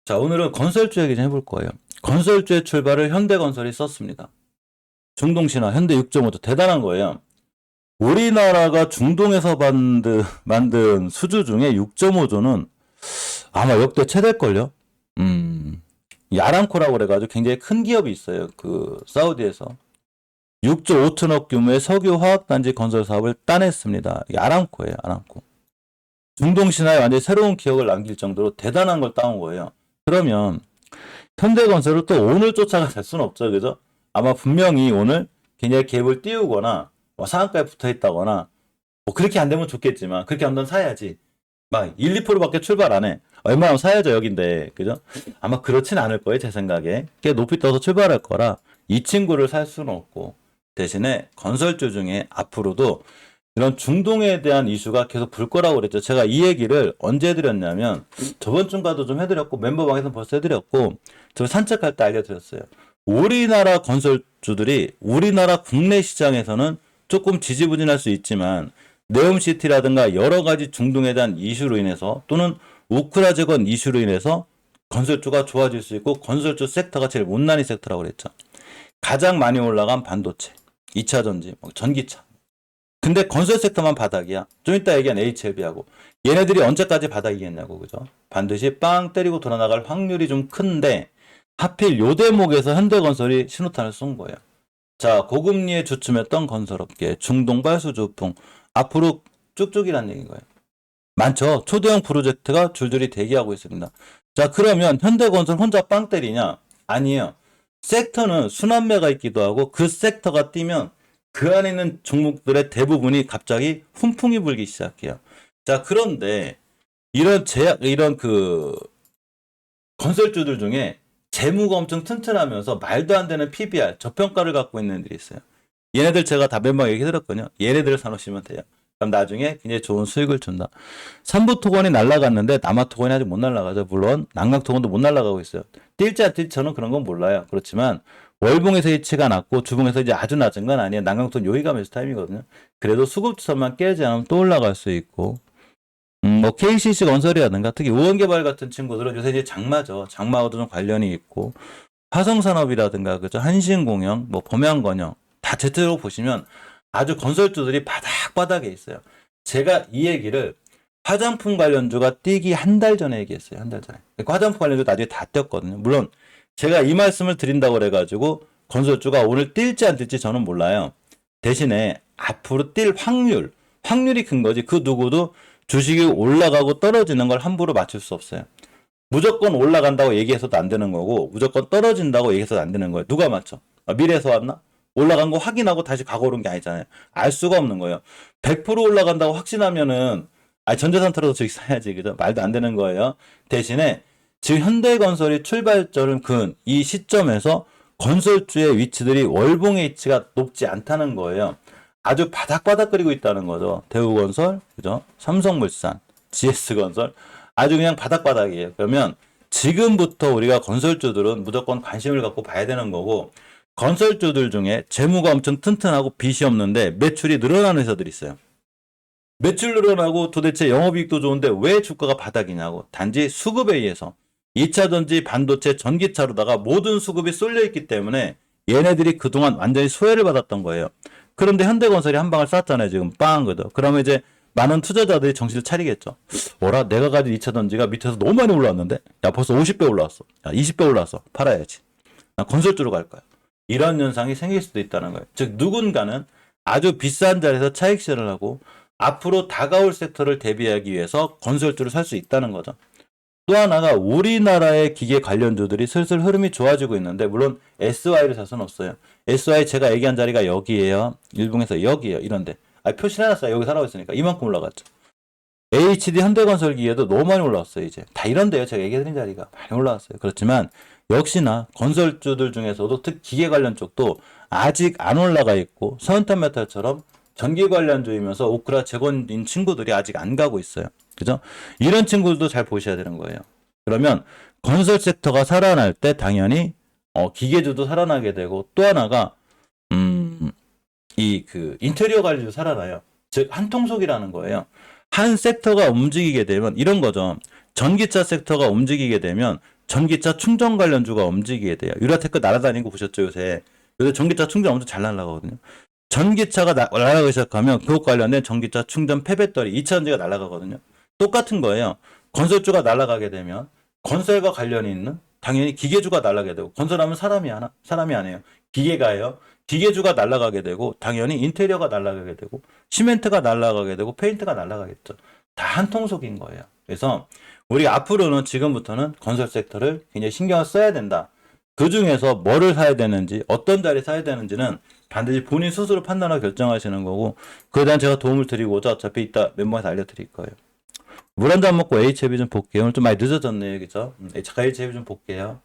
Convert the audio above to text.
자, 오늘은 건설주 얘기 좀 해볼 거예요. 건설주의 출발을 현대건설이 썼습니다. 중동신화, 현대 6.5조 대단한 거예요. 우리나라가 중동에서 만든 수주 중에 6.5조는 아마 역대 최대일걸요? 이 아람코라고 그래가지고 굉장히 큰 기업이 있어요. 그, 사우디에서. 6조 5천억 규모의 석유 화학단지 건설 사업을 따냈습니다. 이 아람코예요, 아람코. 중동신화에 완전히 새로운 기억을 남길 정도로 대단한 걸 따온 거예요. 그러면 현대건설을 또 오늘 쫓아갈 수는 없죠. 그죠? 아마 분명히 오늘 굉장히 갭을 띄우거나 뭐 상한가에 붙어 있다거나 뭐 그렇게 안 되면 좋겠지만 그렇게 한번 사야지. 막 1, 2%밖에 출발 안 해. 얼마나 사야죠 여긴데. 그죠? 아마 그렇진 않을 거예요. 제 생각에. 꽤 높이 떠서 출발할 거라 이 친구를 살 수는 없고 대신에 건설주 중에 앞으로도 이런 중동에 대한 이슈가 계속 불 거라고 그랬죠. 제가 이 얘기를 언제 해드렸냐면 저번 주인가도 좀 해드렸고 멤버방에서 벌써 해드렸고 저 산책할 때 알려드렸어요. 우리나라 건설주들이 우리나라 국내 시장에서는 조금 지지부진할 수 있지만 네옴시티라든가 여러 가지 중동에 대한 이슈로 인해서 또는 우크라 재건 이슈로 인해서 건설주가 좋아질 수 있고 건설주 섹터가 제일 못난이 섹터라고 그랬죠. 가장 많이 올라간 반도체, 2차 전지, 전기차. 근데 건설 섹터만 바닥이야. 좀 이따 얘기한 HLB하고. 얘네들이 언제까지 바닥이겠냐고, 그죠? 반드시 빵 때리고 돌아나갈 확률이 좀 큰데, 하필 요 대목에서 현대건설이 신호탄을 쏜 거예요. 자, 고금리에 주춤했던 건설업계, 중동발 수주풍, 앞으로 쭉쭉이란 얘기인 거예요. 많죠? 초대형 프로젝트가 줄줄이 대기하고 있습니다. 자, 그러면 현대건설 혼자 빵 때리냐? 아니에요. 섹터는 순환매가 있기도 하고, 그 섹터가 뛰면 그 안에 있는 종목들의 대부분이 갑자기 훈풍이 불기 시작해요. 자, 그런데 이런 건설주들 중에 재무가 엄청 튼튼하면서 말도 안 되는 PBR, 저평가를 갖고 있는 애들이 있어요. 얘네들 제가 다 멤버 얘기해드렸거든요. 얘네들을 사놓으시면 돼요. 그럼 나중에 굉장히 좋은 수익을 준다. 삼부토건이 날아갔는데 남아토건이 아직 못 날아가죠. 물론 남강토건도 못 날아가고 있어요. 뛸지 안 뛸지 저는 그런 건 몰라요. 그렇지만 월봉에서 이치가 낮고 주봉에서 이제 아주 낮은 건 아니에요. 남강토건 여기가 매수 타임이거든요. 그래도 수급주선만 깨지 않으면 또 올라갈 수 있고 뭐 KCC 건설이라든가 특히 우원개발 같은 친구들은 요새 이제 장마죠. 장마와도 좀 관련이 있고 화성산업이라든가 그죠 한신공영, 뭐 범양건영 다 제대로 보시면 아주 건설주들이 바닥바닥에 있어요. 제가 이 얘기를 화장품 관련주가 뛰기 한 달 전에 얘기했어요. 한 달 전에. 그러니까 화장품 관련주 나중에 다 떴거든요. 물론 제가 이 말씀을 드린다고 그래가지고 건설주가 오늘 뛸지 안 뛸지 저는 몰라요. 대신에 앞으로 뛸 확률이 큰 거지. 그 누구도 주식이 올라가고 떨어지는 걸 함부로 맞출 수 없어요. 무조건 올라간다고 얘기해서도 안 되는 거고 무조건 떨어진다고 얘기해서도 안 되는 거예요. 누가 맞춰? 미래에서 왔나? 올라간 거 확인하고 다시 가고 오른 게 아니잖아요. 알 수가 없는 거예요. 100% 올라간다고 확신하면은 전재산 털어서 주식 사야지. 그죠? 말도 안 되는 거예요. 대신에 지금 현대건설이 출발점을 근 이 시점에서 건설주의 위치들이 월봉의 위치가 높지 않다는 거예요. 아주 바닥바닥거리고 있다는 거죠. 대우건설, 그죠? 삼성물산, GS건설 아주 그냥 바닥바닥이에요. 그러면 지금부터 우리가 건설주들은 무조건 관심을 갖고 봐야 되는 거고 건설주들 중에 재무가 엄청 튼튼하고 빚이 없는데 매출이 늘어나는 회사들이 있어요. 매출 늘어나고 도대체 영업이익도 좋은데 왜 주가가 바닥이냐고. 단지 수급에 의해서 2차 전지, 반도체, 전기차로다가 모든 수급이 쏠려있기 때문에 얘네들이 그동안 완전히 소외를 받았던 거예요. 그런데 현대건설이 한 방을 쐈잖아요. 지금 빵 거죠. 그러면 이제 많은 투자자들이 정신을 차리겠죠. 뭐라 내가 가진 2차 전지가 밑에서 너무 많이 올라왔는데 야 벌써 50배 올라왔어. 야 20배 올라왔어. 팔아야지. 나 건설주로 갈 거야. 이런 현상이 생길 수도 있다는 거예요. 즉 누군가는 아주 비싼 자리에서 차익 실현을 하고 앞으로 다가올 섹터를 대비하기 위해서 건설주를 살 수 있다는 거죠. 또 하나가 우리나라의 기계 관련주들이 슬슬 흐름이 좋아지고 있는데 물론 SY를 살 수는 없어요. SY 제가 얘기한 자리가 여기에요. 일봉에서 여기에요. 이런데 표시해놨어요. 여기 살아고 있으니까 이만큼 올라갔죠. HD 현대건설 기계도 너무 많이 올라왔어요. 이제 다 이런데요. 제가 얘기해드린 자리가 많이 올라왔어요. 그렇지만 역시나 건설주들 중에서도 특히 기계 관련 쪽도 아직 안 올라가 있고 서현탄메탈처럼 전기 관련주이면서 우크라 재건인 친구들이 아직 안 가고 있어요. 그죠? 이런 친구들도 잘 보셔야 되는 거예요. 그러면 건설 섹터가 살아날 때 당연히 기계주도 살아나게 되고 또 하나가 인테리어 관리도 살아나요. 즉 한통속이라는 거예요. 한 섹터가 움직이게 되면 이런 거죠. 전기차 섹터가 움직이게 되면 전기차 충전 관련주가 움직이게 돼요. 유라테크 날아다니는 거 보셨죠, 요새? 요새 전기차 충전 엄청 잘 날아가거든요. 전기차가 날아가기 시작하면 그것 관련된 전기차 충전 폐배터리, 2차전지가 날아가거든요. 똑같은 거예요. 건설주가 날아가게 되면 건설과 관련이 있는 당연히 기계주가 날아가게 되고, 건설하면 사람이 하나? 사람이 아니에요. 기계가예요. 기계주가 날아가게 되고 당연히 인테리어가 날아가게 되고 시멘트가 날아가게 되고 페인트가 날아가겠죠. 다 한 통속인 거예요. 그래서 우리 앞으로는 지금부터는 건설 섹터를 굉장히 신경을 써야 된다. 그 중에서 뭐를 사야 되는지 어떤 자리 사야 되는지는 반드시 본인 스스로 판단하고 결정하시는 거고, 그에 대한 제가 도움을 드리고자 어차피 이따 멤버에서 알려드릴 거예요. 물 한 잔 먹고 HB 좀 볼게요. 오늘 좀 많이 늦어졌네요. 그죠? 잠깐 HB 좀 볼게요.